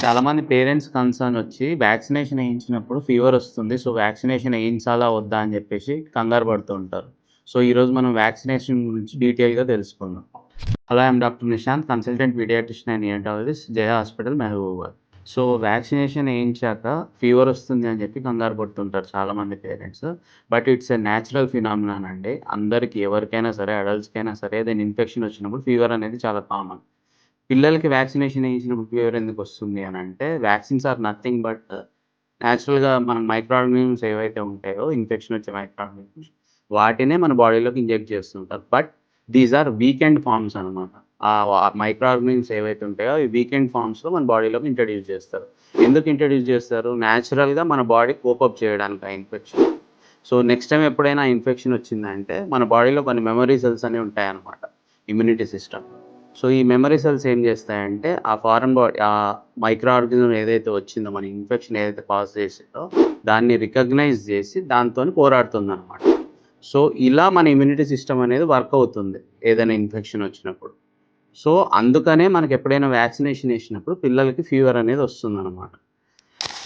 చాలామంది parents concern వచ్చి vaccination ఏయించినప్పుడు ఫీవర్ వస్తుంది. సో, వ్యాక్సినేషన్ ఏయించాలా? వద్దా? అని చెప్పేసి కంగారు పడుతూ ఉంటారు. సో, ఈరోజు మనం వ్యాక్సినేషన్ గురించి డీటెయిల్‌గా తెలుసుకుందాం. Hello! I'm doctor Nishant, consultant paediatrician and neonatologist, Jaya hospital, Mahabubabad. So, vaccination ఏయించాక ఫీవర్ వస్తుంది అని చెప్పి కంగారు పడుతుంటారు చాలామంది parents. But it's a natural phenomenon అండి. అందరికి ఎవరికైనా సరే, అడల్ట్స్‌కైనా సరే ఏదైనా ఇన్ఫెక్షన్ వచ్చినప్పుడు ఫీవర్ అనేది చాలా కామన్. పిల్లలకి వ్యాక్సినేషన్ ఏయించినప్పుడు ఫీవర్ ఎందుకొస్తుంది అనంటే, వ్యాక్సిన్స్ ఆర్ నథింగ్ బట్ నేచురల్‌గా మన మైక్రో ఆర్గానిజమ్స్ ఏవైతే ఉంటాయో, ఇన్ఫెక్షన్ వచ్చే మైక్రో ఆర్గానిజమ్స్ వాటినే మన బాడీలోకి ఇంజెక్ట్ చేస్తుంటారు. But these are weakened forms అనమాట. మైక్రో ఆర్గానిజమ్స్ ఏవైతే ఉంటాయో, అవి వీకెండ్ ఫార్మ్స్‌లో మన బాడీలోకి ఇంట్రొడ్యూస్ చేస్తారు. ఎందుకు ఇంట్రొడ్యూస్ చేస్తారు? నేచురల్‌గా మన బాడీ కోప్ అప్ చేయడానికి ఆ ఇన్ఫెక్షన్. సో, నెక్స్ట్ టైమ్ ఎప్పుడైనా ఇన్ఫెక్షన్ వచ్చిందంటే, మన బాడీలో కొన్ని మెమరీ సెల్స్ అనేవి ఉంటాయన్నమాట. Immunity system. సో, ఈ మెమరీ సెల్స్ ఏం జేస్తాయంటే, ఆ ఫారెన్ బాడీ మైక్రో ఆర్గానిజం ఏదైతే వచ్చిందో, మన ఇన్ఫెక్షన్ ఏదైతే కాజ్ చేసిందో, దాన్ని రికగ్నైజ్ జేసి దాంతోని పోరాడుతుందనమాట. సో, ఇలా మన ఇమ్యూనిటీ సిస్టమ్ అనేది వర్క్ అవుతుంది. ఏదైనా ఇన్ఫెక్షన్ వచ్చినప్పుడు. సో, అందుకనే మనకెప్పుడైనా వ్యాక్సినేషన్ ఏసినప్పుడు పిల్లలకి ఫీవర్ అనేది వస్తుందనమాట.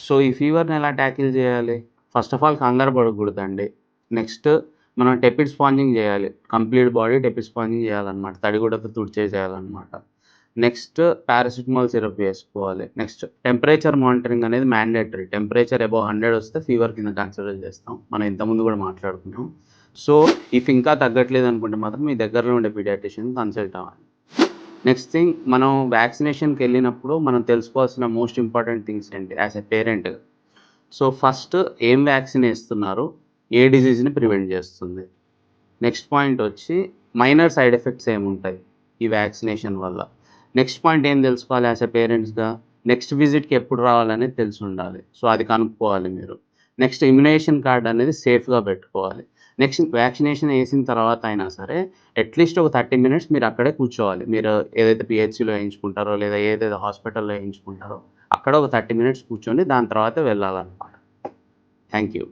సో, ఈ ఫీవర్‌ని ఎలా టాకిల్ జేయాలి? ఫస్ట్ ఆఫ్ ఆల్ కంగారు పడకూడదండి. నెక్స్ట్ మనం టెపిడ్ స్పాంజింగ్ జేయాలి. కంప్లీట్ బాడీ టెపిడ్ స్పాంజింగ్ జేయాలనమాట. తడిగుడ్డతో తుడిచేసేయాలనమాట. నెక్స్ట్ పారాసిటమాల్ సిరప్ వేసుకోవాలి. నెక్స్ట్ టెంపరేచర్ మానిటరింగ్ అనేది మ్యాండేటరీ. టెంపరేచర్ అబోవ్ 100 వస్తే ఫీవర్ కింద కన్సిడర్ జేస్తాం. మనం ఇంతకుముందు గూడా మాట్లాడుకున్నాం. సో, ఇఫ్ ఇంకా తగ్గట్లేదనుకుంటే మాత్రం మీ దగ్గరలో ఉండే పీడియాట్రిషియన్‌ని కన్సల్ట్ అవ్వండి. నెక్స్ట్ థింగ్ మనం వ్యాక్సినేషన్‌కెళ్ళినప్పుడు మనం తెలుసుకోవాల్సిన మోస్ట్ ఇంపార్టెంట్ థింగ్స్ ఏంటి as a parent. So, first ఏం వ్యాక్సిన్ ఏస్తున్నారు? ఏ డిసీజ్‌ని ప్రివెంట్ జేస్తుంది? నెక్స్ట్ పాయింట్ వచ్చి మైనర్ సైడ్ ఎఫెక్ట్స్ ఏముంటాయి ఈ వ్యాక్సినేషన్ వల్ల? నెక్స్ట్ పాయింట్ ఏం తెలుసుకోవాలి యాస్ ఎ పేరెంట్స్‌గా? నెక్స్ట్ విజిట్‌కి ఎప్పుడు రావాలనేది తెలిసుండాలి. సో, అది కనుక్కోవాలి మీరు. నెక్స్ట్ ఇమ్యునైజేషన్ కార్డ్ అనేది సేఫ్‌గా పెట్టుకోవాలి. నెక్స్ట్ వ్యాక్సినేషన్ ఏసిన తర్వాత అయినా సరే అట్‌లీస్ట్ ఒక 30 మినిట్స్ మీరు అక్కడే కూర్చోవాలి. మీరు ఏదైతే పీహెచ్‌సీలో ఏయించుకుంటారో లేదా ఏదైతే హాస్పిటల్‌లో ఏయించుకుంటారో అక్కడ ఒక 30 మినిట్స్ కూర్చొని దాని తర్వాత వెళ్ళాలన్నమాట. Thank you.